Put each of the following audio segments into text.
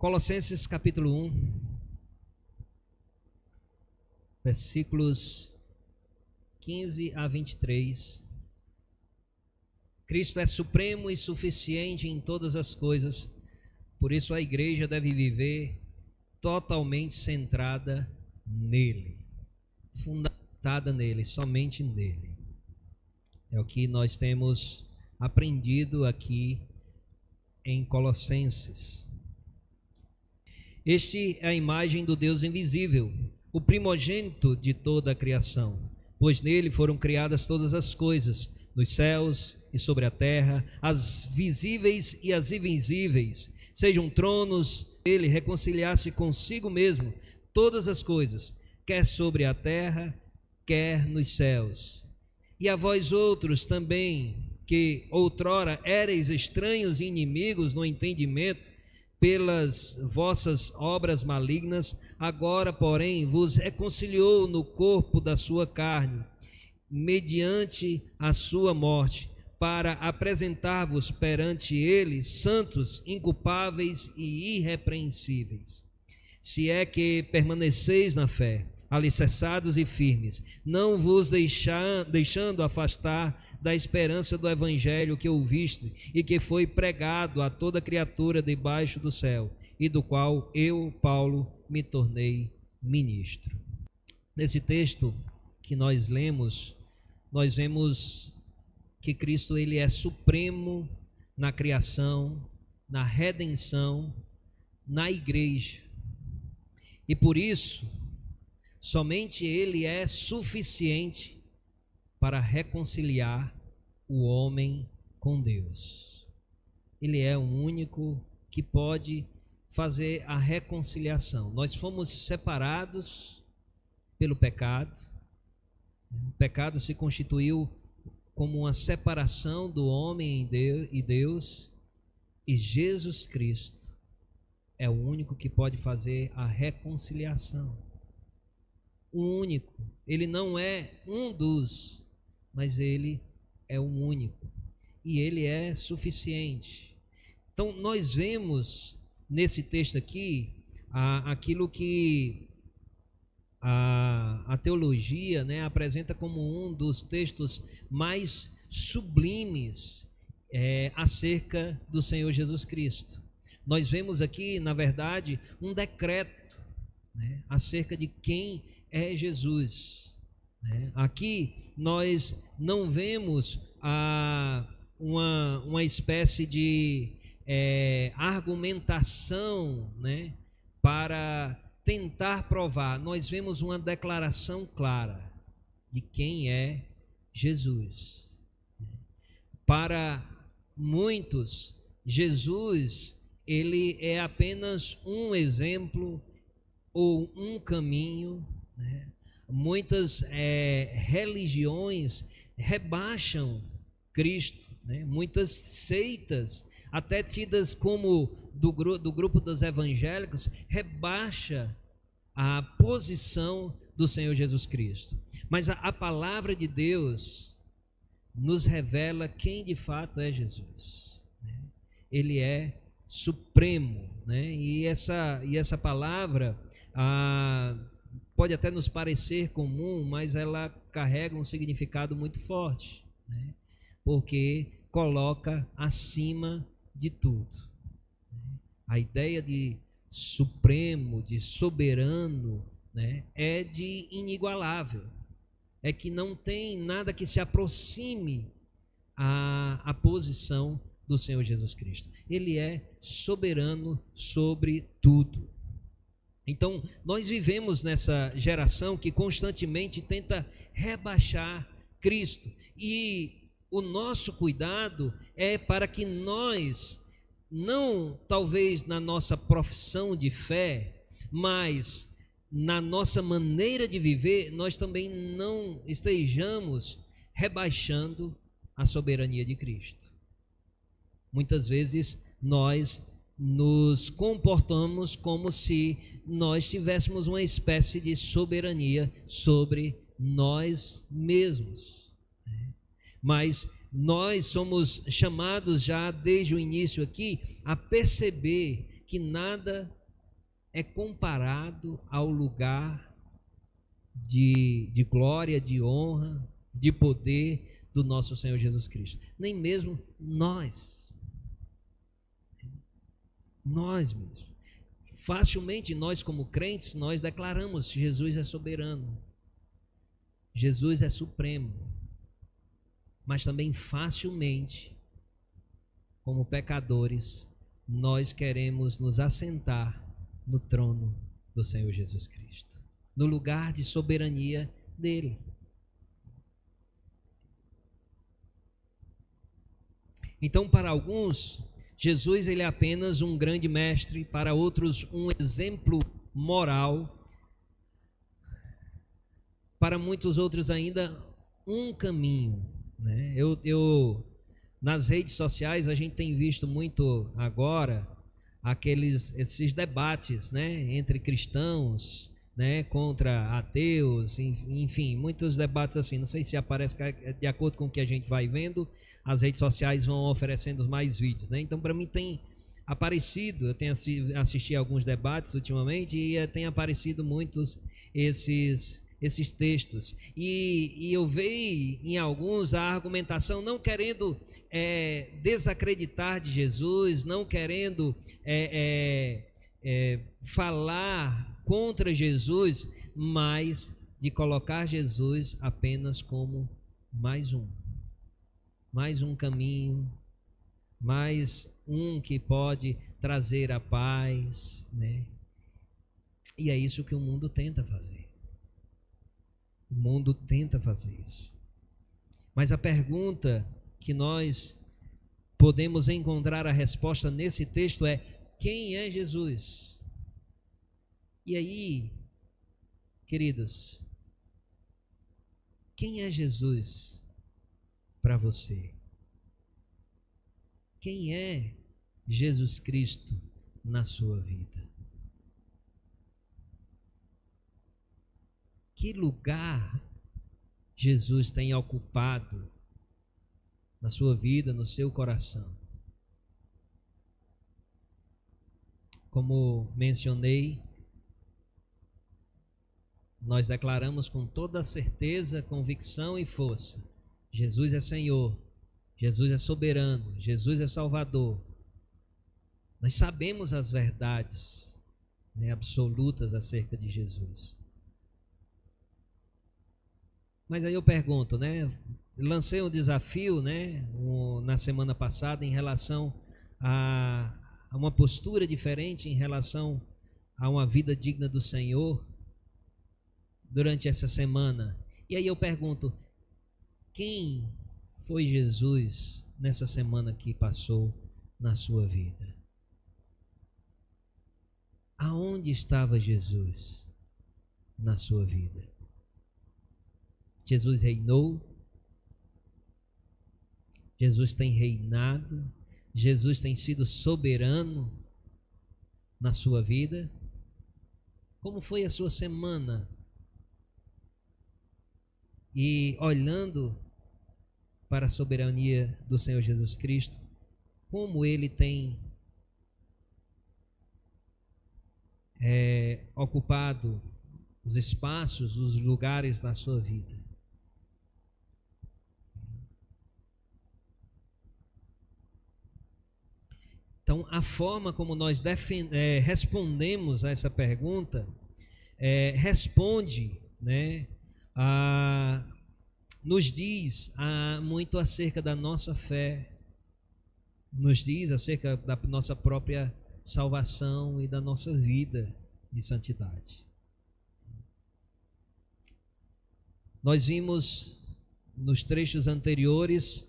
Colossenses capítulo 1, versículos 15 a 23. Cristo é supremo e suficiente em todas as coisas, por isso a igreja deve viver totalmente centrada nele, fundamentada nele, somente nele. É o que nós temos aprendido aqui em Colossenses. Este é a imagem do Deus invisível, o primogênito de toda a criação, pois nele foram criadas todas as coisas, nos céus e sobre a terra, as visíveis e as invisíveis, sejam tronos, ele reconciliasse consigo mesmo todas as coisas, quer sobre a terra, quer nos céus. E a vós outros também, que outrora éreis estranhos e inimigos no entendimento, pelas vossas obras malignas, agora, porém, vos reconciliou no corpo da sua carne, mediante a sua morte, para apresentar-vos perante ele santos, inculpáveis e irrepreensíveis. Se é que permaneceis na fé, alicerçados e firmes, não vos deixando afastar da esperança do evangelho que ouviste e que foi pregado a toda criatura debaixo do céu, e do qual eu, Paulo, me tornei ministro. Nesse texto que nós lemos, nós vemos que Cristo ele é supremo na criação, na redenção, na igreja. E por isso, somente ele é suficiente para reconciliar o homem com Deus. Ele é o único que pode fazer a reconciliação. Nós fomos separados pelo pecado. O pecado se constituiu como uma separação do homem e Deus, e Jesus Cristo é o único que pode fazer a reconciliação. O único. Ele não é um dos, mas ele é o único. E ele é suficiente. Então, nós vemos nesse texto aqui aquilo que a teologia, né, apresenta como um dos textos mais sublimes acerca do Senhor Jesus Cristo. Nós vemos aqui, na verdade, um decreto, né, acerca de quem é Jesus. Aqui nós não vemos uma espécie de argumentação, né, para tentar provar. Nós vemos uma declaração clara de quem é Jesus. Para muitos, Jesus ele é apenas um exemplo ou um caminho, né? Muitas religiões rebaixam Cristo, né? Muitas seitas, até tidas como do grupo dos evangélicos, rebaixa a posição do Senhor Jesus Cristo. Mas a palavra de Deus nos revela quem de fato é Jesus, né? Ele é supremo, né? E essa palavra pode até nos parecer comum, mas ela carrega um significado muito forte, né? Porque coloca acima de tudo. A ideia de supremo, de soberano, né, é de inigualável. É que não tem nada que se aproxime à posição do Senhor Jesus Cristo. Ele é soberano sobre tudo. Então, nós vivemos nessa geração que constantemente tenta rebaixar Cristo. E o nosso cuidado é para que nós, não talvez na nossa profissão de fé, mas na nossa maneira de viver, nós também não estejamos rebaixando a soberania de Cristo. Muitas vezes nós nos comportamos como se nós tivéssemos uma espécie de soberania sobre nós mesmos. Mas nós somos chamados já desde o início aqui a perceber que nada é comparado ao lugar de glória, de honra, de poder do nosso Senhor Jesus Cristo. Nem mesmo nós mesmos. Facilmente nós, como crentes, nós declaramos: Jesus é soberano, Jesus é supremo. Mas também facilmente, como pecadores, nós queremos nos assentar no trono do Senhor Jesus Cristo, no lugar de soberania dele. Então, para alguns, Jesus ele é apenas um grande mestre, para outros um exemplo moral, para muitos outros ainda um caminho, né? Nas redes sociais a gente tem visto muito agora esses debates, né, entre cristãos, né, contra ateus, enfim, muitos debates assim. Não sei se aparece, de acordo com o que a gente vai vendo, as redes sociais vão oferecendo mais vídeos, né? Então, para mim tem aparecido, eu tenho assistido a alguns debates ultimamente e tem aparecido muitos esses textos, e eu vejo em alguns a argumentação não querendo desacreditar de Jesus, não querendo falar contra Jesus, mas de colocar Jesus apenas como mais um caminho, mais um que pode trazer a paz, né? E é isso que o mundo tenta fazer. O mundo tenta fazer isso. Mas a pergunta que nós podemos encontrar a resposta nesse texto é: quem é Jesus? E aí, queridos, quem é Jesus para você? Quem é Jesus Cristo na sua vida? Que lugar Jesus tem ocupado na sua vida, no seu coração? Como mencionei, nós declaramos com toda certeza, convicção e força: Jesus é Senhor, Jesus é soberano, Jesus é Salvador. Nós sabemos as verdades, né, absolutas acerca de Jesus. Mas aí eu pergunto, né? Lancei um desafio, né, na semana passada, em relação a uma postura diferente, em relação a uma vida digna do Senhor, durante essa semana. E aí eu pergunto: quem foi Jesus nessa semana que passou na sua vida? Aonde estava Jesus na sua vida? Jesus reinou, Jesus tem reinado, Jesus tem sido soberano na sua vida. Como foi a sua semana? E olhando para a soberania do Senhor Jesus Cristo, como Ele tem ocupado os espaços, os lugares na sua vida? Então, a forma como nós respondemos a essa pergunta responde, né, nos diz muito acerca da nossa fé, nos diz acerca da nossa própria salvação e da nossa vida de santidade. Nós vimos nos trechos anteriores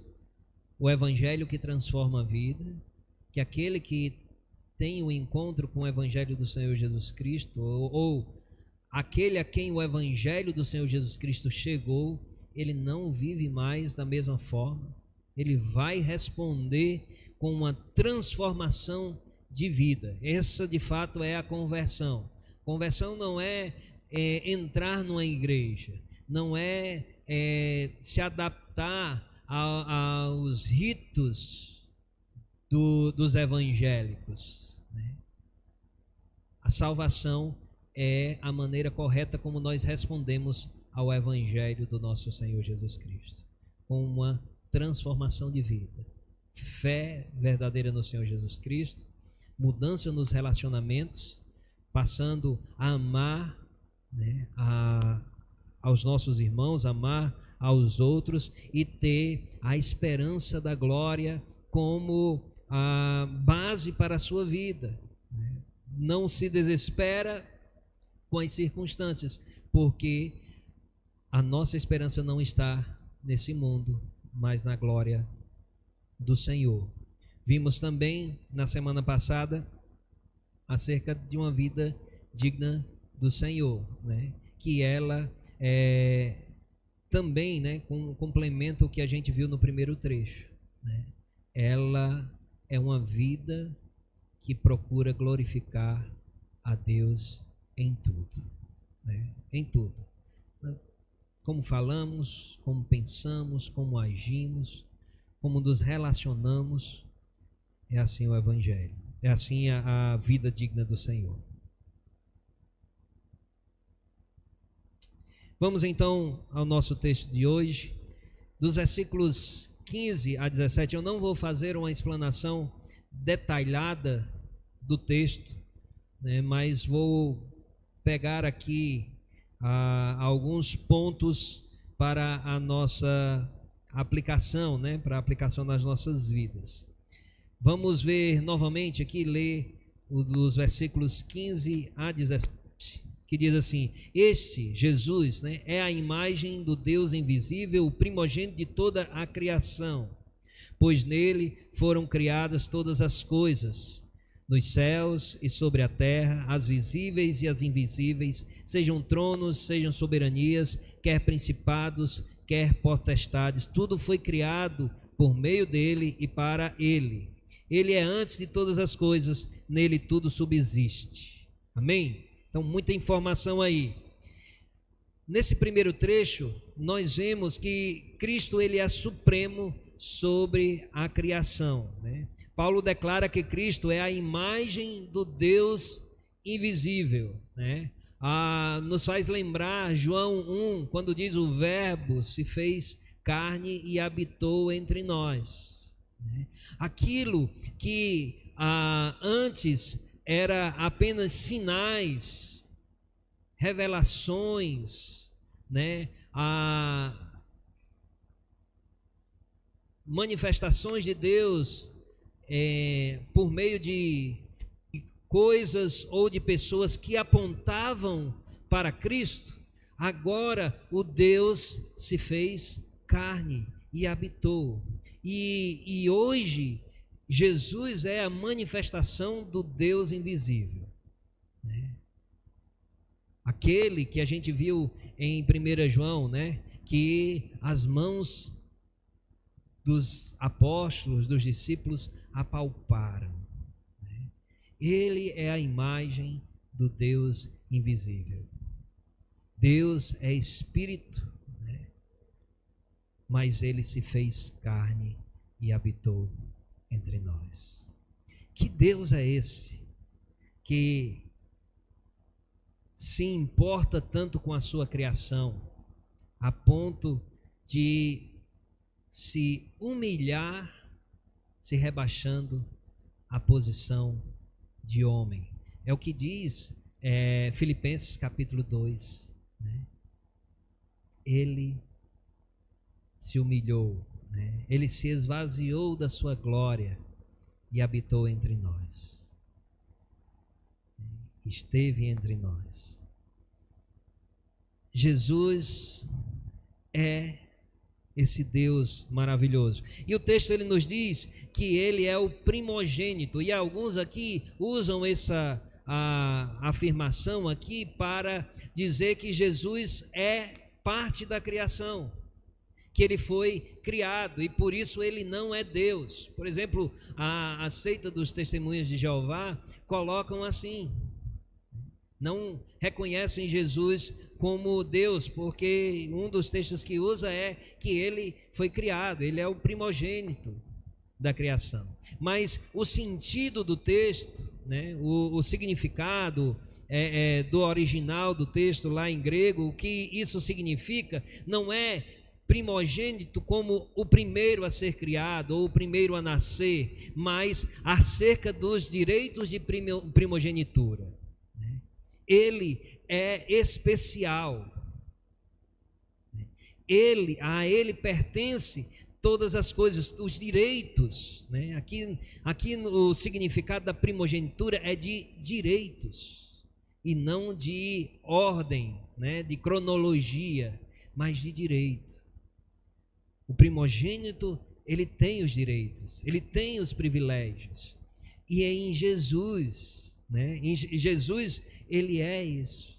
o evangelho que transforma a vida, que aquele que tem o encontro com o evangelho do Senhor Jesus Cristo, ou aquele a quem o evangelho do Senhor Jesus Cristo chegou, ele não vive mais da mesma forma. Ele vai responder com uma transformação de vida. Essa de fato é a conversão. Conversão não é entrar numa igreja, não é se adaptar aos ritos dos evangélicos, né? A salvação é a maneira correta como nós respondemos ao Evangelho do nosso Senhor Jesus Cristo, com uma transformação de vida, fé verdadeira no Senhor Jesus Cristo, mudança nos relacionamentos, passando a amar, né, aos nossos irmãos, amar aos outros e ter a esperança da glória como a base para a sua vida. Não se desespera com as circunstâncias, porque a nossa esperança não está nesse mundo, mas na glória do Senhor. Vimos também na semana passada acerca de uma vida digna do Senhor, né? Que ela também, né, complementa o que a gente viu no primeiro trecho, né? Ela é uma vida que procura glorificar a Deus em tudo, né? Em tudo. Como falamos, como pensamos, como agimos, como nos relacionamos, é assim o Evangelho, é assim a vida digna do Senhor. Vamos então ao nosso texto de hoje, dos versículos 15 a 17. Eu não vou fazer uma explanação detalhada do texto, né, mas vou pegar aqui alguns pontos para a nossa aplicação, né, para a aplicação nas nossas vidas. Vamos ver novamente aqui, ler dos versículos 15 a 17, que diz assim: este Jesus, né, é a imagem do Deus invisível, o primogênito de toda a criação, pois nele foram criadas todas as coisas, nos céus e sobre a terra, as visíveis e as invisíveis, sejam tronos, sejam soberanias, quer principados, quer potestades, tudo foi criado por meio dele e para ele. Ele é antes de todas as coisas, nele tudo subsiste. Amém? Então, muita informação aí. Nesse primeiro trecho, nós vemos que Cristo ele é supremo sobre a criação, né? Paulo declara que Cristo é a imagem do Deus invisível, né? Nos faz lembrar João 1, quando diz: o Verbo se fez carne e habitou entre nós. Aquilo que antes era apenas sinais, revelações, né? Manifestações de Deus por meio de coisas ou de pessoas que apontavam para Cristo. Agora o Deus se fez carne e habitou. E hoje Jesus é a manifestação do Deus invisível, né? Aquele que a gente viu em 1 João, né? Que as mãos dos apóstolos, dos discípulos apalparam, né? Ele é a imagem do Deus invisível. Deus é espírito, né? Mas ele se fez carne e habitou entre nós. Que Deus é esse que se importa tanto com a sua criação, a ponto de se humilhar, se rebaixando à posição de homem? É o que diz Filipenses capítulo 2, né? Ele se humilhou, né? Ele se esvaziou da sua glória e habitou entre nós, esteve entre nós. Jesus é esse Deus maravilhoso. E o texto ele nos diz que ele é o primogênito, e alguns aqui usam essa afirmação aqui para dizer que Jesus é parte da criação, que ele foi criado e por isso ele não é Deus. Por exemplo, a seita dos Testemunhas de Jeová colocam assim: não reconhecem Jesus como Deus, porque um dos textos que usa é que ele foi criado, ele é o primogênito da criação. Mas o sentido do texto né, o significado do original do texto lá em grego, o que isso significa, não é primogênito como o primeiro a ser criado ou o primeiro a nascer, mas acerca dos direitos de primogenitura. Ele é especial. A ele pertence todas as coisas, os direitos, né? Aqui o significado da primogenitura é de direitos e não de ordem, né? De cronologia, mas de direito. O primogênito, ele tem os direitos, ele tem os privilégios, e é em Jesus, né? Em Jesus ele é isso.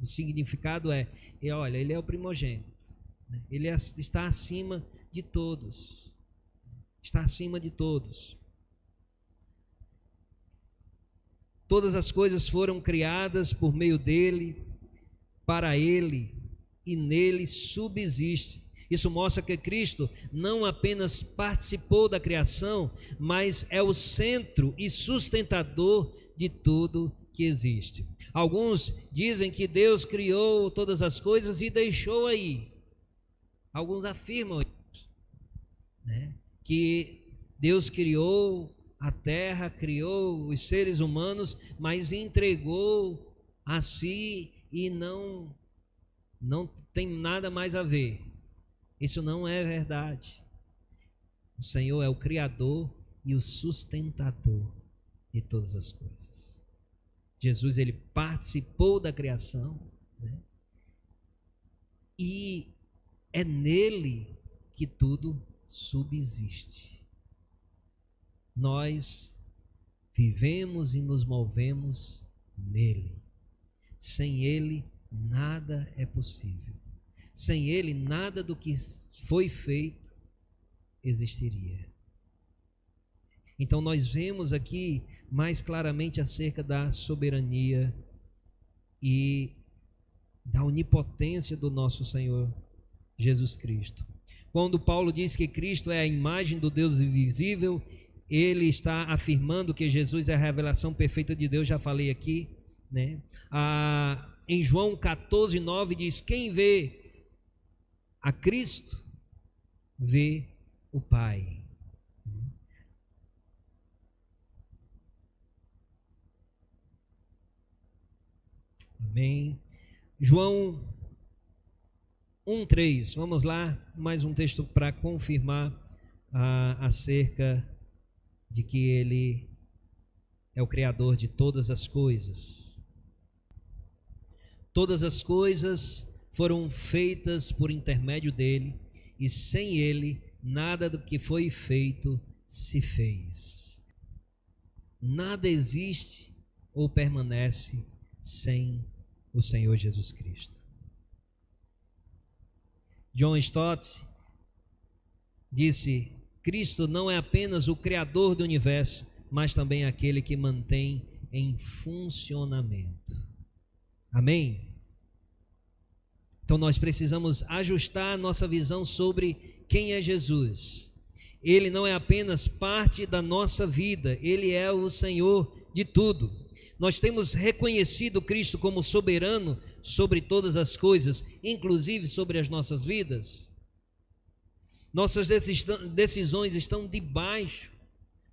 O significado olha, ele é o primogênito, né? Ele está acima de todos, está acima de todos. Todas as coisas foram criadas por meio dele, para ele, e nele subsiste. Isso mostra que Cristo não apenas participou da criação, mas é o centro e sustentador de tudo que existe. Alguns dizem que Deus criou todas as coisas e deixou aí. Alguns afirmam isso, né? Que Deus criou a terra, criou os seres humanos, mas entregou a si e não tem nada mais a ver. Isso não é verdade. O Senhor é o Criador e o sustentador de todas as coisas. Jesus, ele participou da criação, né? E é nele que tudo subsiste. Nós vivemos e nos movemos nele. Sem ele, nada é possível. Sem ele, nada do que foi feito existiria. Então nós vemos aqui mais claramente acerca da soberania e da onipotência do nosso Senhor Jesus Cristo. Quando Paulo diz que Cristo é a imagem do Deus invisível, ele está afirmando que Jesus é a revelação perfeita de Deus, já falei aqui, né? Em João 14:9 diz: quem vê a Cristo vê o Pai. Amém. João 1:3, vamos lá, mais um texto para confirmar acerca de que ele é o Criador de todas as coisas. Todas as coisas foram feitas por intermédio dele, e sem ele nada do que foi feito se fez. Nada existe ou permanece sem o Senhor Jesus Cristo. John Stott disse: Cristo não é apenas o Criador do universo, mas também aquele que mantém em funcionamento. Amém? Então nós precisamos ajustar a nossa visão sobre quem é Jesus. Ele não é apenas parte da nossa vida, ele é o Senhor de tudo. Nós temos reconhecido Cristo como soberano sobre todas as coisas, inclusive sobre as nossas vidas. Nossas decisões estão debaixo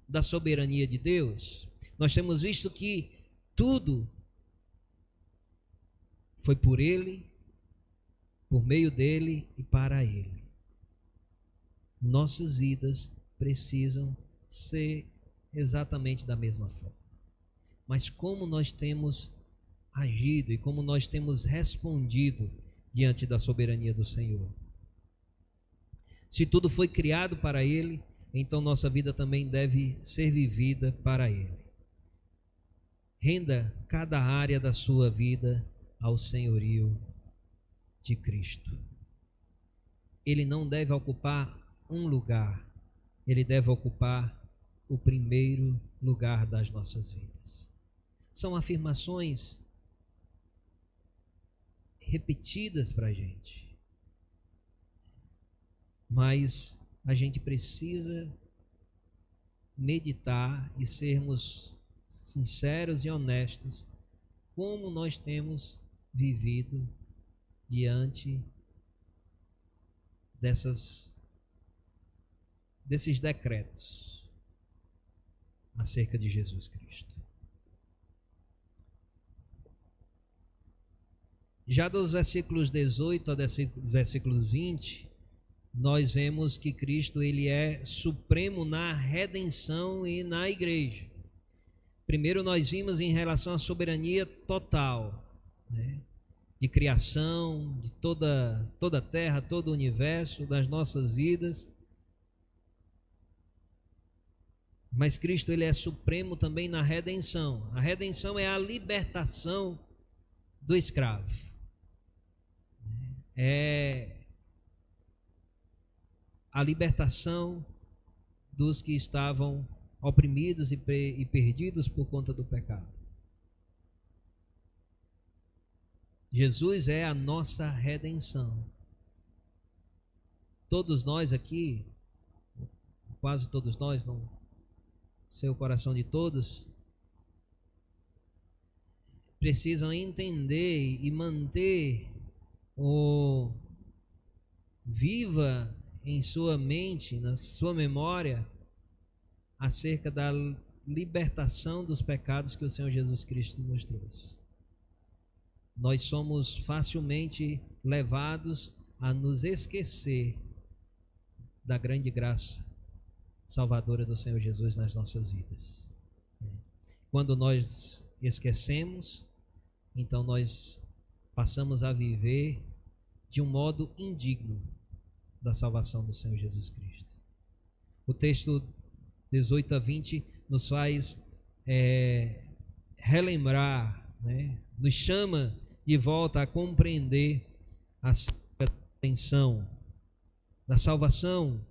da soberania de Deus. Nós temos visto que tudo foi por Ele, por meio dele e para ele. Nossas vidas precisam ser exatamente da mesma forma. Mas como nós temos agido e como nós temos respondido diante da soberania do Senhor? Se tudo foi criado para ele, então nossa vida também deve ser vivida para ele. Renda cada área da sua vida ao senhorio de Cristo. Ele não deve ocupar um lugar, ele deve ocupar o primeiro lugar das nossas vidas. São afirmações repetidas para a gente, mas a gente precisa meditar e sermos sinceros e honestos, como nós temos vivido diante desses decretos acerca de Jesus Cristo. Já dos versículos 18 a versículos 20, nós vemos que Cristo ele é supremo na redenção e na igreja. Primeiro nós vimos em relação à soberania total, né, de criação, de toda a terra, todo o universo, das nossas vidas. Mas Cristo ele é supremo também na redenção. A redenção é a libertação do escravo. É a libertação dos que estavam oprimidos e perdidos por conta do pecado. Jesus é a nossa redenção. Todos nós aqui, quase todos nós, não sei o coração de todos, precisam entender e manter viva em sua mente, na sua memória, acerca da libertação dos pecados que o Senhor Jesus Cristo nos trouxe. Nós somos facilmente levados a nos esquecer da grande graça salvadora do Senhor Jesus nas nossas vidas. Quando nós esquecemos, então nós passamos a viver de um modo indigno da salvação do Senhor Jesus Cristo. O texto 18 a 20 nos faz relembrar, né? Nos chama de volta a compreender a intenção da salvação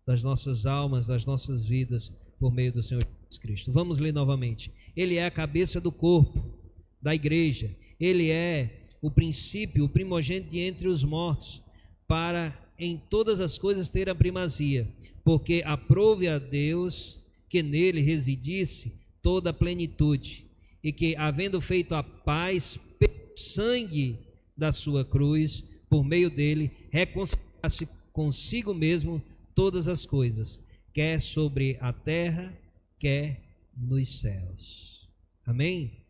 das nossas almas, das nossas vidas, por meio do Senhor Jesus Cristo. Vamos ler novamente. Ele é a cabeça do corpo, da igreja. Ele é o princípio, o primogênito de entre os mortos, para em todas as coisas ter a primazia, porque aprouve a Deus que nele residisse toda a plenitude, e que, havendo feito a paz pelo sangue da sua cruz, por meio dele, reconciliasse consigo mesmo todas as coisas, quer sobre a terra, quer nos céus. Amém?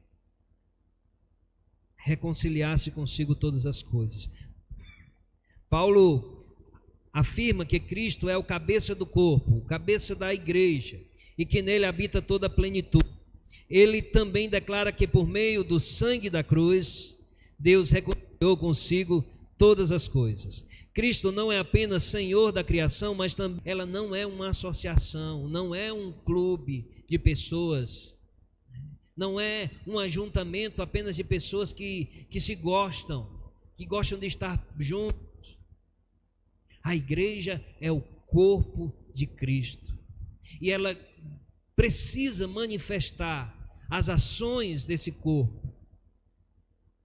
Reconciliasse consigo todas as coisas. Paulo afirma que Cristo é o cabeça do corpo, o cabeça da igreja, e que nele habita toda a plenitude. Ele também declara que por meio do sangue da cruz, Deus reconciliou consigo todas as coisas. Cristo não é apenas Senhor da criação, mas também ela não é uma associação, não é um clube de pessoas, não é um ajuntamento apenas de pessoas que se gostam, que gostam de estar juntos. A igreja é o corpo de Cristo e ela precisa manifestar as ações desse corpo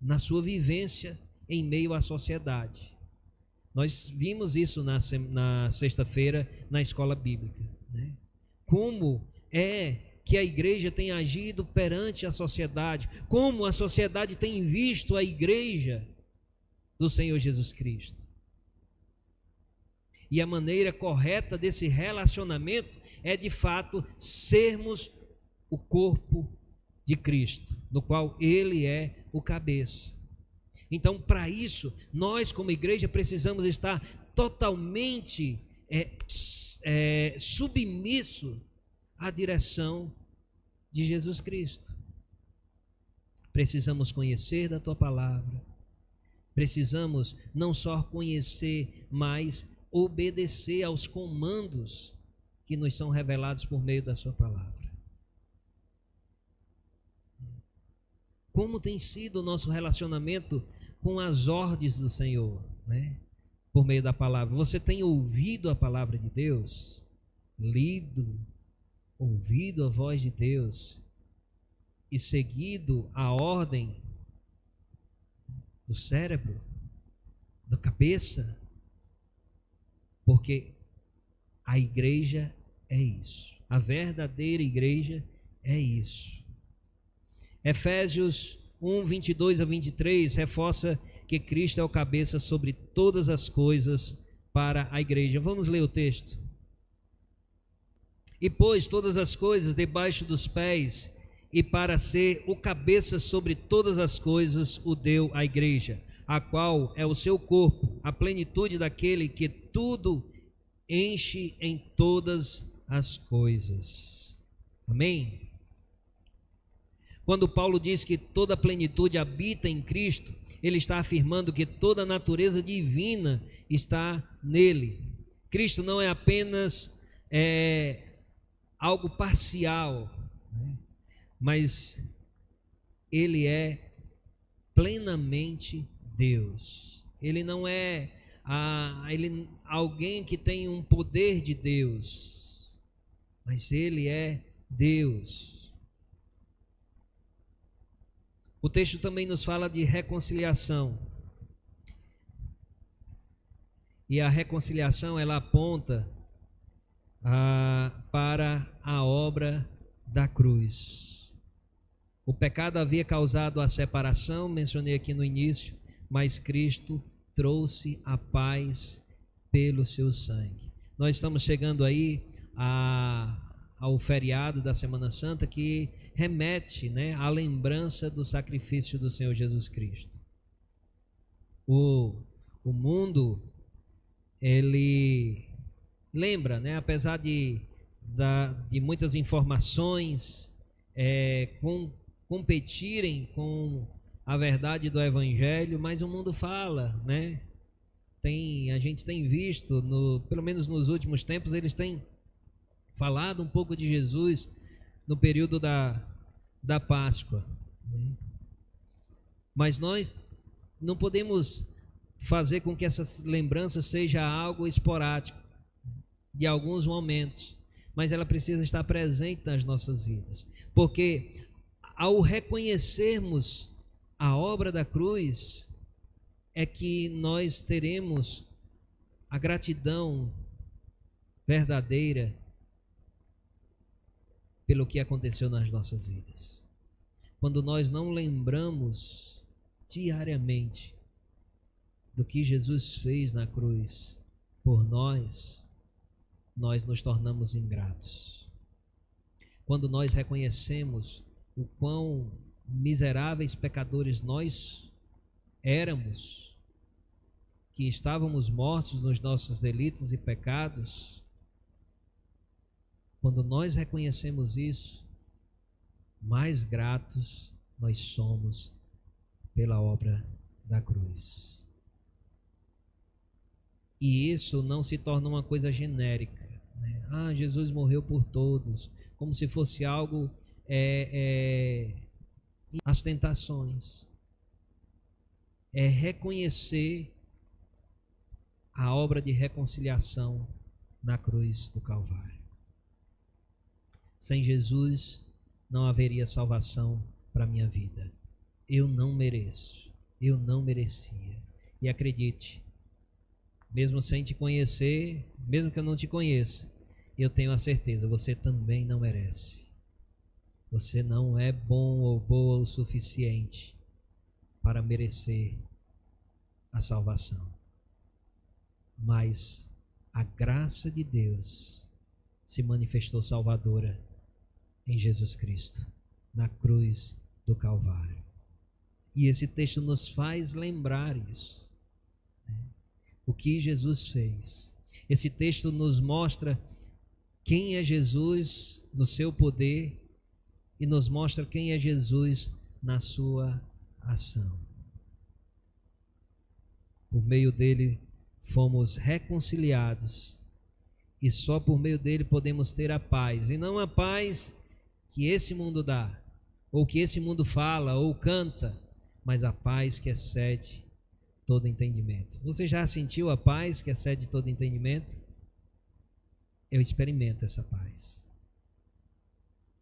na sua vivência em meio à sociedade. Nós vimos isso na sexta-feira na escola bíblica, né? Como é que a igreja tem agido perante a sociedade, como a sociedade tem visto a igreja do Senhor Jesus Cristo. E a maneira correta desse relacionamento é, de fato, sermos o corpo de Cristo, no qual Ele é o cabeça. Então, para isso, nós como igreja precisamos estar totalmente submisso à direção de Jesus Cristo. Precisamos conhecer da Tua Palavra, precisamos não só conhecer, mas obedecer aos comandos que nos são revelados por meio da Sua Palavra. Como tem sido o nosso relacionamento com as ordens do Senhor, né? Por meio da palavra. Você tem ouvido a palavra de Deus? Lido, ouvido a voz de Deus e seguido a ordem do cérebro, da cabeça? Porque a igreja é isso. A verdadeira igreja é isso. Efésios 1, 22 a 23 reforça que Cristo é o cabeça sobre todas as coisas para a igreja. Vamos ler o texto. E pôs todas as coisas debaixo dos pés, e para ser o cabeça sobre todas as coisas o deu à igreja, a qual é o seu corpo, a plenitude daquele que tudo enche em todas as coisas. Amém? Quando Paulo diz que toda a plenitude habita em Cristo, ele está afirmando que toda a natureza divina está nele. Cristo não é apenas algo parcial, né? Mas ele é plenamente Deus. Ele não é alguém que tem um poder de Deus, mas ele é Deus. O texto também nos fala de reconciliação. E a reconciliação, ela aponta para a obra da cruz. O pecado havia causado a separação, mencionei aqui no início, mas Cristo trouxe a paz pelo seu sangue. Nós estamos chegando aí ao feriado da Semana Santa, que remete, né, à lembrança do sacrifício do Senhor Jesus Cristo. O mundo, ele lembra, né, apesar de muitas informações competirem com a verdade do Evangelho, mas o mundo fala, né? A gente tem visto, pelo menos nos últimos tempos, eles têm falado um pouco de Jesus no período da Páscoa. Mas nós não podemos fazer com que essa lembrança seja algo esporádico, de alguns momentos, mas ela precisa estar presente nas nossas vidas, porque ao reconhecermos a obra da cruz, é que nós teremos a gratidão verdadeira pelo que aconteceu nas nossas vidas. Quando nós não lembramos diariamente do que Jesus fez na cruz por nós nos tornamos ingratos. Quando nós reconhecemos o quão miseráveis pecadores nós éramos, que estávamos mortos nos nossos delitos e pecados, quando nós reconhecemos isso, mais gratos nós somos pela obra da cruz. E isso não se torna uma coisa genérica, né? Jesus morreu por todos, como se fosse algo as tentações. É reconhecer a obra de reconciliação na cruz do Calvário. Sem Jesus não haveria salvação para a minha vida. Eu não mereço, eu não merecia. E acredite, mesmo sem te conhecer, mesmo que eu não te conheça, eu tenho a certeza, você também não merece. Você não é bom ou boa o suficiente para merecer a salvação. Mas a graça de Deus se manifestou salvadora em Jesus Cristo, na cruz do Calvário. E esse texto nos faz lembrar isso, né? O que Jesus fez. Esse texto nos mostra quem é Jesus no seu poder e nos mostra quem é Jesus na sua ação. Por meio dele fomos reconciliados e só por meio dele podemos ter a paz, e não a paz que esse mundo dá, ou que esse mundo fala ou canta, mas a paz que excede todo entendimento. Você já sentiu a paz que excede todo entendimento? Eu experimento essa paz,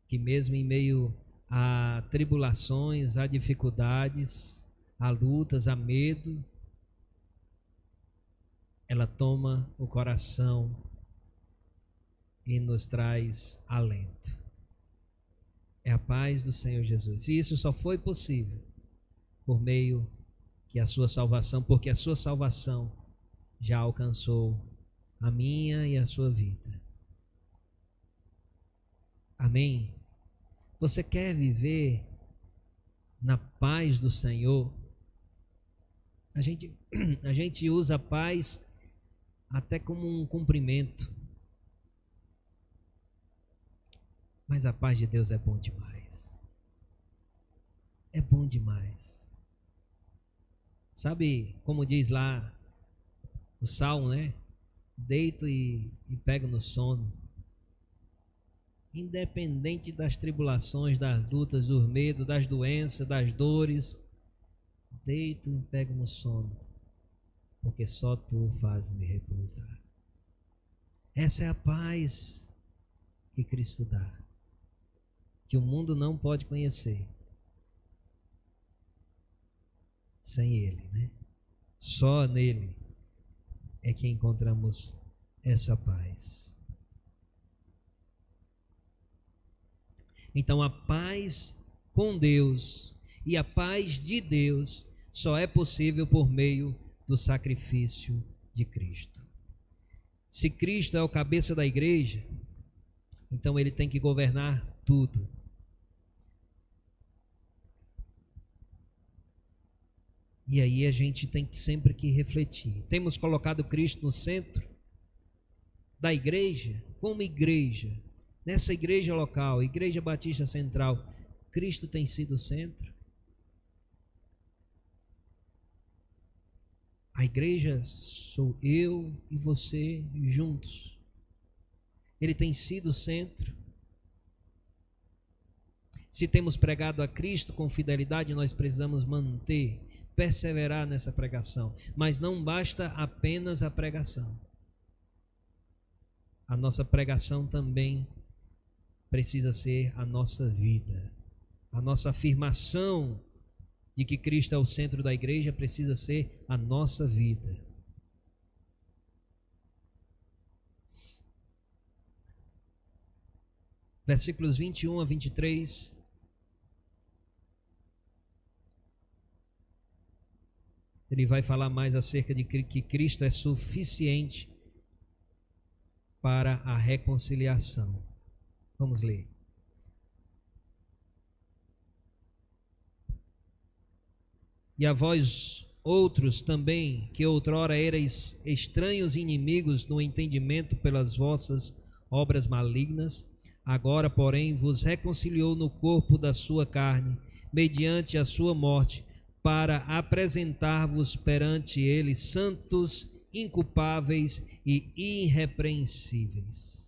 que mesmo em meio a tribulações, a dificuldades, a lutas, a medo, ela toma o coração e nos traz alento. é a paz do Senhor Jesus. E isso só foi possível por meio que a sua salvação, porque a sua salvação já alcançou a minha e a sua vida. Amém? Você quer viver na paz do Senhor? A gente usa a paz até como um cumprimento. Mas a paz de Deus é bom demais. É bom demais. Sabe como diz lá o Salmo, né? Deito e pego no sono. Independente das tribulações, das lutas, dos medos, das doenças, das dores, deito e pego no sono, porque só tu fazes me repousar. Essa é a paz que Cristo dá, que o mundo não pode conhecer sem Ele, né? Só nele é que encontramos essa paz. Então a paz com Deus e a paz de Deus só é possível por meio do sacrifício de Cristo. Se Cristo é o cabeça da igreja, então ele tem que governar tudo. E aí a gente tem que sempre que refletir. Temos colocado Cristo no centro da igreja, como igreja. Nessa igreja local, Igreja Batista Central, Cristo tem sido o centro? A igreja sou eu e você juntos. Ele tem sido o centro. Se temos pregado a Cristo com fidelidade, nós precisamos manter, perseverar nessa pregação. Mas não basta apenas a pregação. A nossa pregação também precisa ser a nossa vida. A nossa afirmação de que Cristo é o centro da igreja precisa ser a nossa vida. Versículos 21 a 23. Ele vai falar mais acerca de que Cristo é suficiente para a reconciliação. Vamos ler. E a vós outros também, que outrora erais estranhos e inimigos no entendimento pelas vossas obras malignas, agora, porém, vos reconciliou no corpo da sua carne, mediante a sua morte, para apresentar-vos perante ele santos, inculpáveis e irrepreensíveis.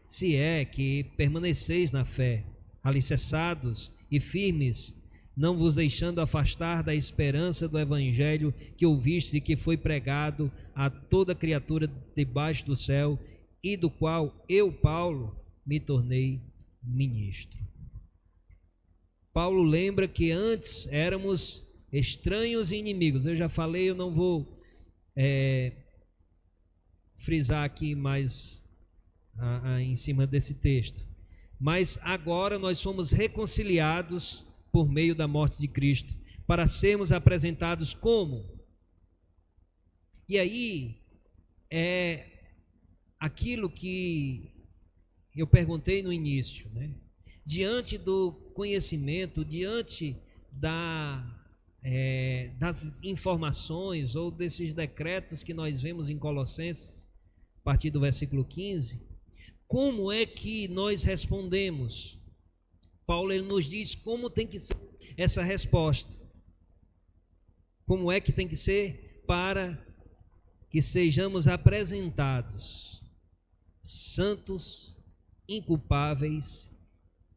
Se é que permaneceis na fé, alicerçados e firmes, não vos deixando afastar da esperança do evangelho que ouviste e que foi pregado a toda criatura debaixo do céu, e do qual eu, Paulo, me tornei ministro. Paulo lembra que antes éramos estranhos e inimigos. Eu já falei, eu não vou frisar aqui mais em cima desse texto. Mas agora nós somos reconciliados por meio da morte de Cristo, para sermos apresentados como? E aí é aquilo que eu perguntei no início, né? Diante do conhecimento, diante das informações ou desses decretos que nós vemos em Colossenses, a partir do versículo 15, como é que nós respondemos? Paulo ele nos diz como tem que ser essa resposta. Como é que tem que ser para que sejamos apresentados santos, inculpáveis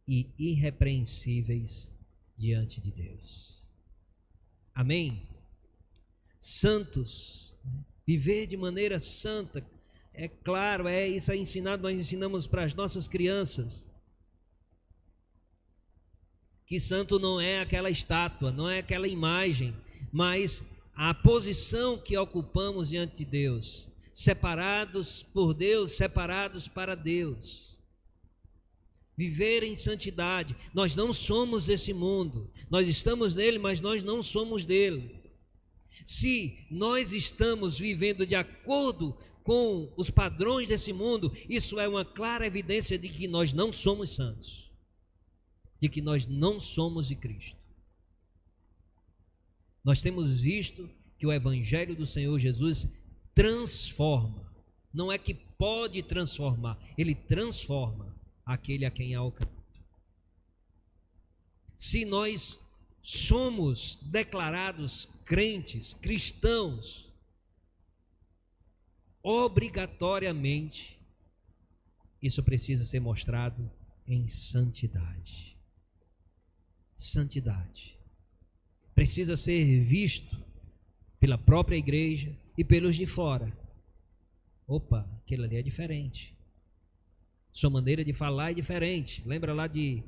e irrepreensíveis diante de Deus. Amém? Santos, viver de maneira santa, é claro, isso é ensinado, nós ensinamos para as nossas crianças, que santo não é aquela estátua, não é aquela imagem, mas a posição que ocupamos diante de Deus, separados por Deus, separados para Deus. viver em santidade. Nós não somos desse mundo, nós estamos nele, mas nós não somos dele. Se nós estamos vivendo de acordo com os padrões desse mundo, isso é uma clara evidência de que nós não somos santos, de que nós não somos de Cristo. Nós temos visto que o Evangelho do Senhor Jesus transforma, não é que pode transformar, ele transforma aquele a quem alcança. Se nós somos declarados crentes, cristãos, obrigatoriamente isso precisa ser mostrado em santidade. Santidade precisa ser visto pela própria igreja e pelos de fora. Opa, aquilo ali é diferente. Sua maneira de falar é diferente. Lembra lá de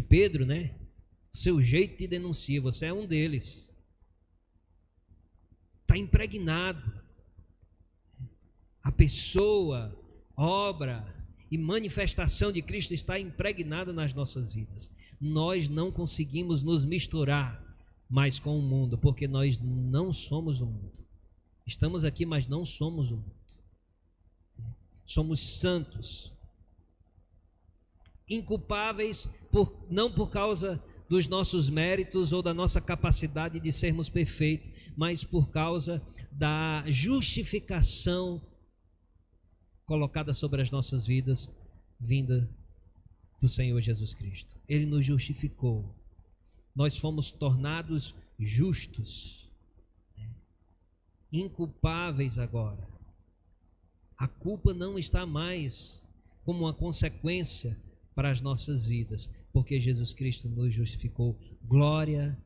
Pedro, né? Seu jeito te denuncia, você é um deles. Está impregnado. A pessoa, obra e manifestação de Cristo está impregnada nas nossas vidas. Nós não conseguimos nos misturar mais com o mundo, porque nós não somos o mundo. Estamos aqui, mas não somos o mundo. Somos santos, inculpáveis, não por causa dos nossos méritos ou da nossa capacidade de sermos perfeitos, mas por causa da justificação colocada sobre as nossas vidas, vinda do Senhor Jesus Cristo. Ele nos justificou. Nós fomos tornados justos, inculpáveis agora. A culpa não está mais como uma consequência para as nossas vidas, porque Jesus Cristo nos justificou. Glória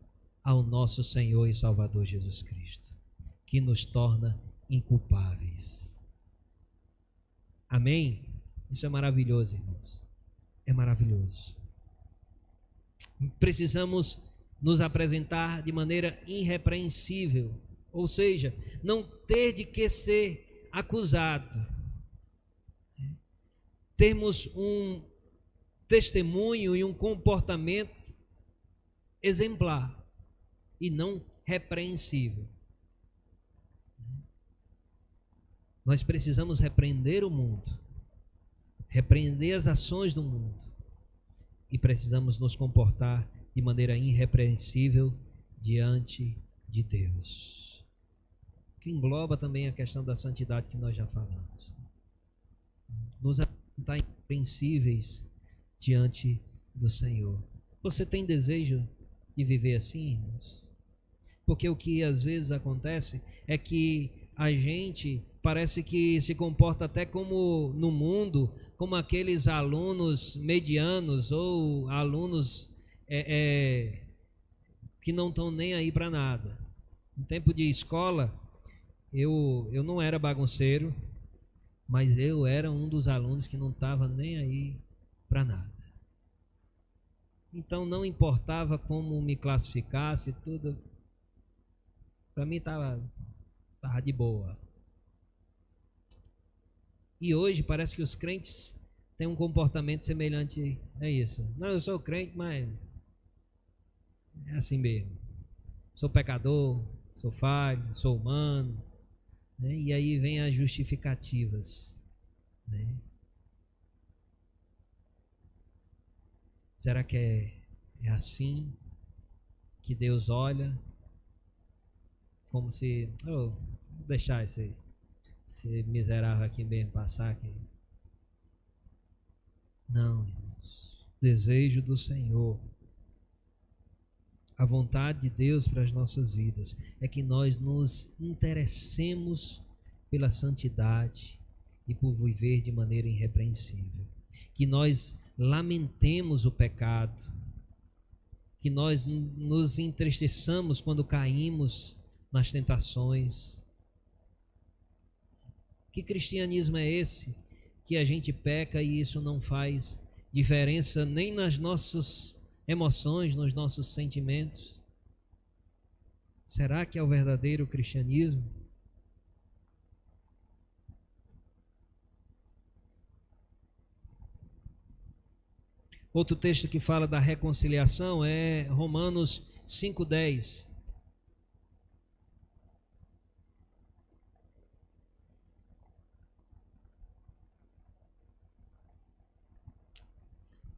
ao nosso Senhor e Salvador Jesus Cristo, que nos torna inculpáveis. Amém? Isso é maravilhoso, irmãos. É maravilhoso. Precisamos nos apresentar de maneira irrepreensível, ou seja, não ter de que ser acusado. Termos um testemunho e um comportamento exemplar e não repreensível. Nós precisamos repreender o mundo, repreender as ações do mundo, e precisamos nos comportar de maneira irrepreensível diante de Deus, que engloba também a questão da santidade que nós já falamos. Nos apresentar irrepreensíveis diante do Senhor. Você tem desejo de viver assim, irmãos? Porque o que às vezes acontece é que a gente parece que se comporta até como no mundo, como aqueles alunos medianos ou alunos que não estão nem aí para nada. No tempo de escola, eu não era bagunceiro, mas eu era um dos alunos que não estava nem aí para nada. Então não importava como me classificasse, tudo para mim estava de boa. E hoje parece que os crentes têm um comportamento semelhante a isso. Não, eu sou crente, mas é assim mesmo. Sou pecador, sou falho, sou humano, né? E aí vem as justificativas, né? Será que é assim que Deus olha? Como se, vou deixar esse miserável aqui mesmo passar aqui. Não, irmãos. Desejo do Senhor, a vontade de Deus para as nossas vidas é que nós nos interessemos pela santidade e por viver de maneira irrepreensível. Que nós lamentemos o pecado, que nós nos entristeçamos quando caímos nas tentações. Que cristianismo é esse que a gente peca e isso não faz diferença nem nas nossas emoções, nos nossos sentimentos? Será que é o verdadeiro cristianismo? Outro texto que fala da reconciliação é Romanos 5:10.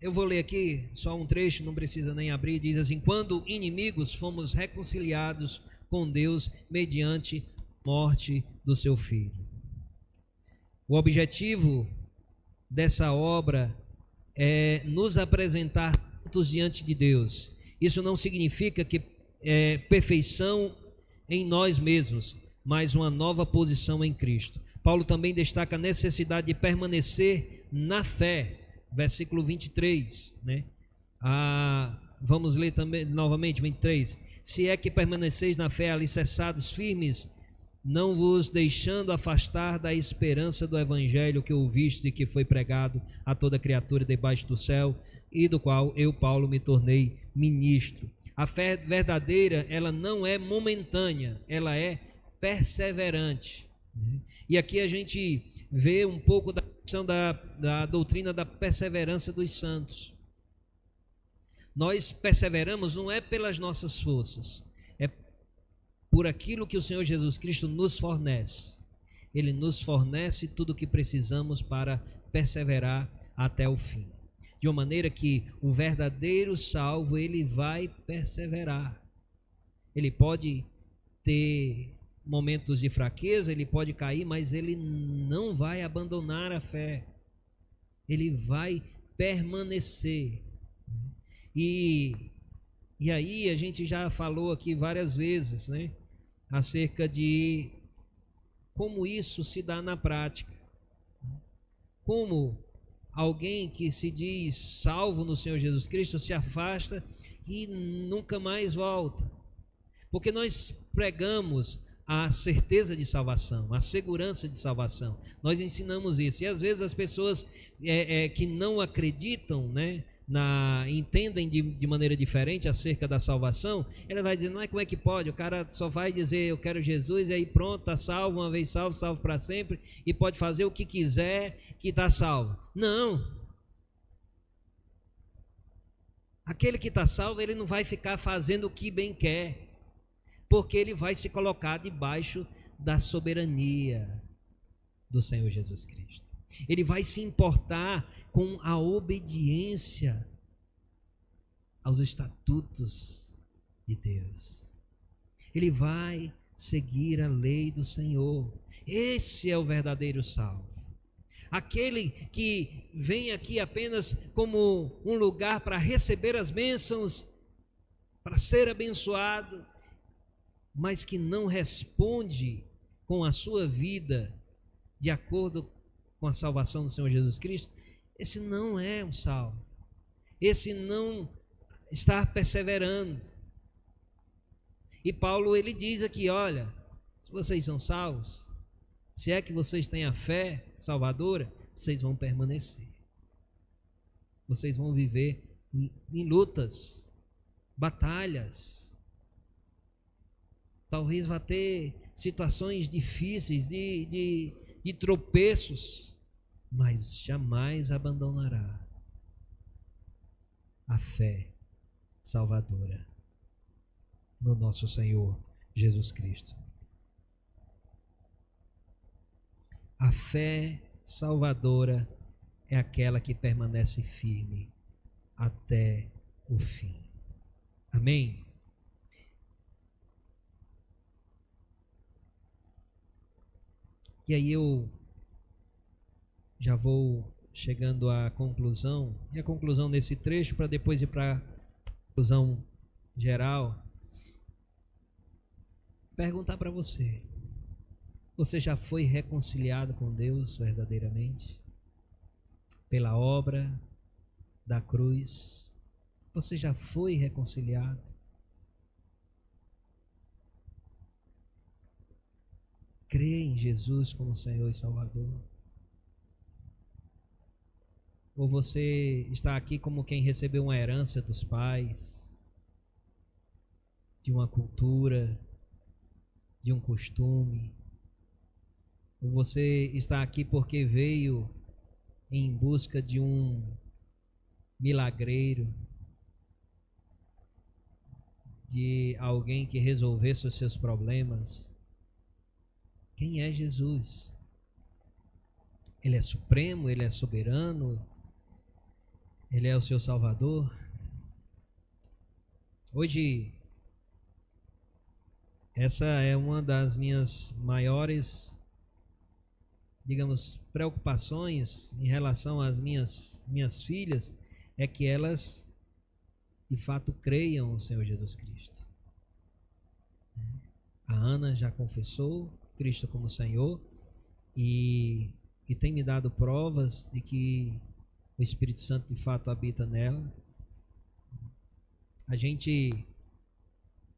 Eu vou ler aqui só um trecho, não precisa nem abrir. Diz assim: quando inimigos, fomos reconciliados com Deus mediante morte do seu Filho. O objetivo dessa obra é nos apresentar juntos diante de Deus. Isso não significa que perfeição em nós mesmos, mas uma nova posição em Cristo. Paulo também destaca a necessidade de permanecer na fé. Versículo 23, né? Vamos ler também novamente 23. Se é que permaneceis na fé, alicerçados, firmes, não vos deixando afastar da esperança do evangelho que ouviste e que foi pregado a toda criatura debaixo do céu, e do qual eu, Paulo, me tornei ministro. A fé verdadeira, ela não é momentânea, ela é perseverante. E aqui a gente vê um pouco da questão da doutrina da perseverança dos santos. Nós perseveramos não é pelas nossas forças, é por aquilo que o Senhor Jesus Cristo nos fornece. Ele nos fornece tudo o que precisamos para perseverar até o fim. De uma maneira que o verdadeiro salvo, ele vai perseverar. Ele pode ter momentos de fraqueza, ele pode cair, mas ele não vai abandonar a fé. Ele vai permanecer. E aí a gente já falou aqui várias vezes, né, acerca de como isso se dá na prática. Como alguém que se diz salvo no Senhor Jesus Cristo se afasta e nunca mais volta. Porque nós pregamos a certeza de salvação, a segurança de salvação. Nós ensinamos isso. E às vezes as pessoas que não acreditam, né, entendem de maneira diferente acerca da salvação, ela vai dizer, não é como é que pode, o cara só vai dizer eu quero Jesus e aí pronto, está salvo, uma vez salvo, salvo para sempre, e pode fazer o que quiser que está salvo. Não. Aquele que está salvo, ele não vai ficar fazendo o que bem quer, porque ele vai se colocar debaixo da soberania do Senhor Jesus Cristo. Ele vai se importar com a obediência aos estatutos de Deus. Ele vai seguir a lei do Senhor. Esse é o verdadeiro salvo. Aquele que vem aqui apenas como um lugar para receber as bênçãos, para ser abençoado, mas que não responde com a sua vida de acordo com a salvação do Senhor Jesus Cristo, esse não é um salvo. Esse não está perseverando. E Paulo, ele diz aqui, olha, se vocês são salvos, se é que vocês têm a fé salvadora, vocês vão permanecer. Vocês vão viver em lutas, batalhas. Talvez vá ter situações difíceis de tropeços, mas jamais abandonará a fé salvadora no nosso Senhor Jesus Cristo. A fé salvadora é aquela que permanece firme até o fim. Amém? E aí eu já vou chegando à conclusão, e a conclusão desse trecho, para depois ir para a conclusão geral. Perguntar para você: você já foi reconciliado com Deus verdadeiramente? Pela obra da cruz, você já foi reconciliado? Crê em Jesus como Senhor e Salvador? Ou você está aqui como quem recebeu uma herança dos pais, de uma cultura, de um costume? Ou você está aqui porque veio em busca de um milagreiro, de alguém que resolvesse os seus problemas. Quem é Jesus? Ele é supremo, ele é soberano, ele é o seu Salvador. Hoje, essa é uma das minhas maiores, digamos, preocupações em relação às minhas filhas, é que elas de fato creiam no Senhor Jesus Cristo. A Ana já confessou Cristo como Senhor e tem me dado provas de que o Espírito Santo de fato habita nela.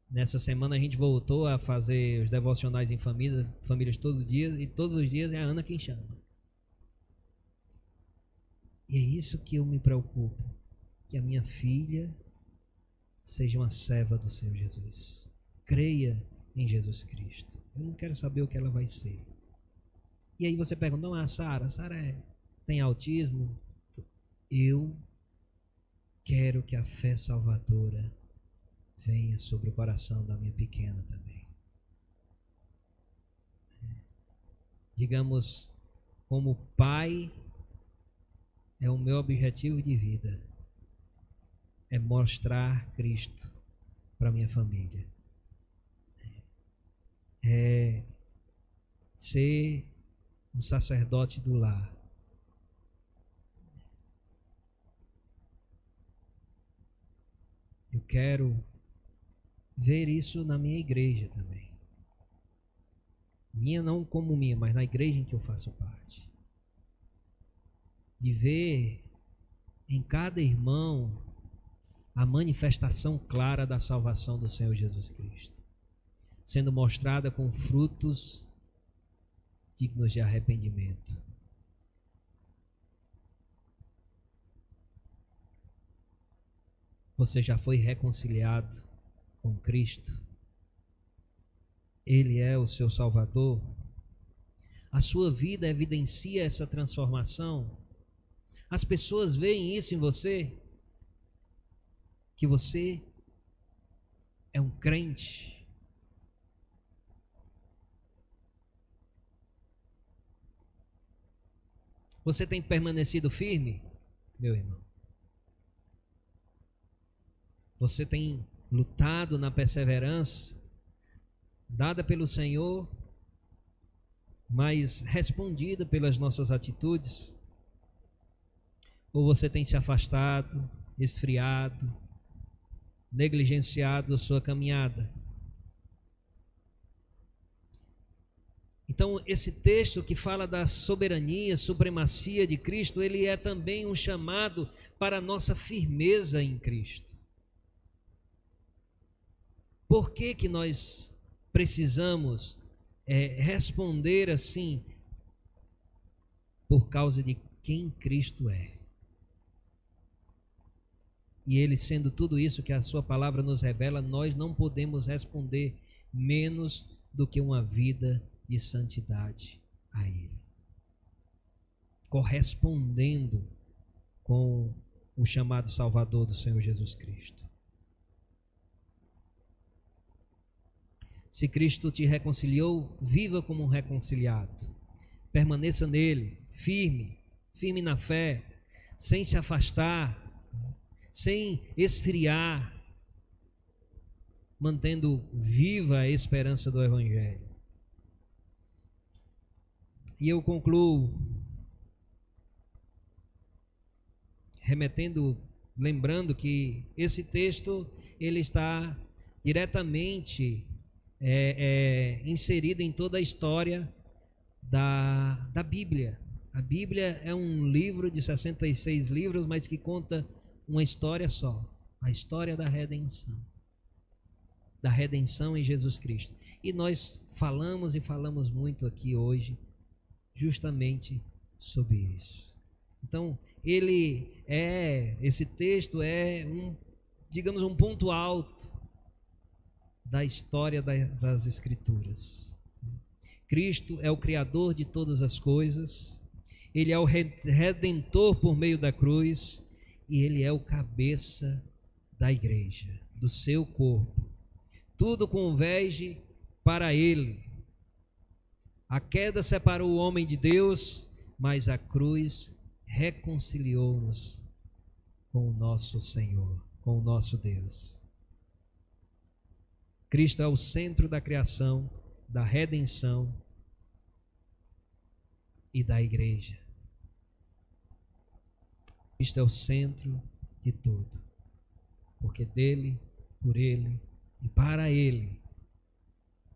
Nessa semana a gente voltou a fazer os devocionais em famílias todos os dias, e todos os dias é a Ana quem chama. E é isso que eu me preocupo, que a minha filha seja uma serva do Senhor Jesus. Creia em Jesus Cristo. Eu não quero saber o que ela vai ser. E aí você pergunta, não, a Sara tem autismo? Eu quero que a fé salvadora venha sobre o coração da minha pequena também. Digamos, como pai, é o meu objetivo de vida, é mostrar Cristo para minha família, é ser um sacerdote do lar. Eu quero ver isso na minha igreja também. Minha não como minha, mas na igreja em que eu faço parte. De ver em cada irmão a manifestação clara da salvação do Senhor Jesus Cristo, sendo mostrada com frutos dignos de arrependimento. Você já foi reconciliado com Cristo? Ele é o seu Salvador? A sua vida evidencia essa transformação? As pessoas veem isso em você? Que você é um crente? Você tem permanecido firme, meu irmão? Você tem lutado na perseverança dada pelo Senhor, mas respondida pelas nossas atitudes? Ou você tem se afastado, esfriado, negligenciado a sua caminhada? Então, esse texto que fala da soberania, supremacia de Cristo, ele é também um chamado para a nossa firmeza em Cristo. Por que que nós precisamos responder assim? Por causa de quem Cristo é. E Ele sendo tudo isso que a sua palavra nos revela, nós não podemos responder menos do que uma vida de santidade a Ele, correspondendo com o chamado Salvador do Senhor Jesus Cristo. Se Cristo te reconciliou, viva como um reconciliado. Permaneça nele, firme na fé, sem se afastar, sem esfriar, mantendo viva a esperança do Evangelho. E eu concluo lembrando que esse texto ele está diretamente inserido em toda a história da Bíblia. A Bíblia é um livro de 66 livros, mas que conta uma história só, a história da redenção em Jesus Cristo. E nós falamos muito aqui hoje justamente sobre isso. Então, esse texto é um ponto alto da história das Escrituras. Cristo é o Criador de todas as coisas, Ele é o Redentor por meio da cruz, e ele é o cabeça da igreja, do seu corpo. Tudo converge para ele. A queda separou o homem de Deus, mas a cruz reconciliou-nos com o nosso Senhor, com o nosso Deus. Cristo é o centro da criação, da redenção e da igreja. Cristo é o centro de tudo, porque dele, por ele e para ele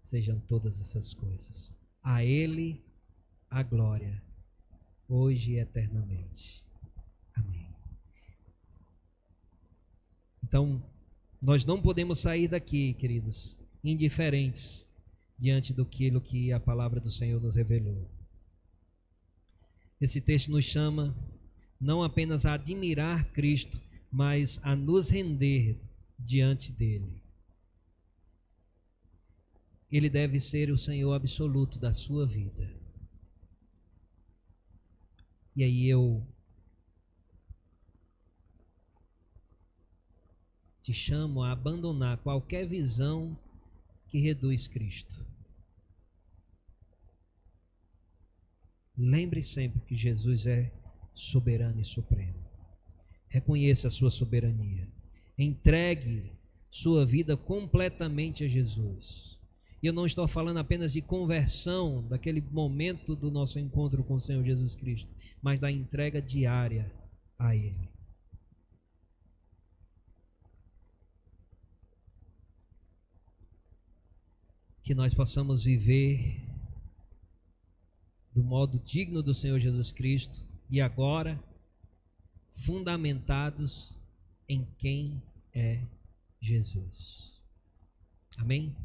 sejam todas essas coisas. A ele a glória, hoje e eternamente. Amém. Então, nós não podemos sair daqui, queridos, indiferentes diante daquilo que a palavra do Senhor nos revelou. Esse texto nos chama não apenas a admirar Cristo, mas a nos render diante dele. Ele deve ser o Senhor absoluto da sua vida. E aí eu te chamo a abandonar qualquer visão que reduz Cristo. Lembre sempre que Jesus é soberano e supremo. Reconheça a sua soberania. Entregue sua vida completamente a Jesus. E eu não estou falando apenas de conversão, daquele momento do nosso encontro com o Senhor Jesus Cristo, mas da entrega diária a Ele. Que nós possamos viver do modo digno do Senhor Jesus Cristo e agora fundamentados em quem é Jesus. Amém?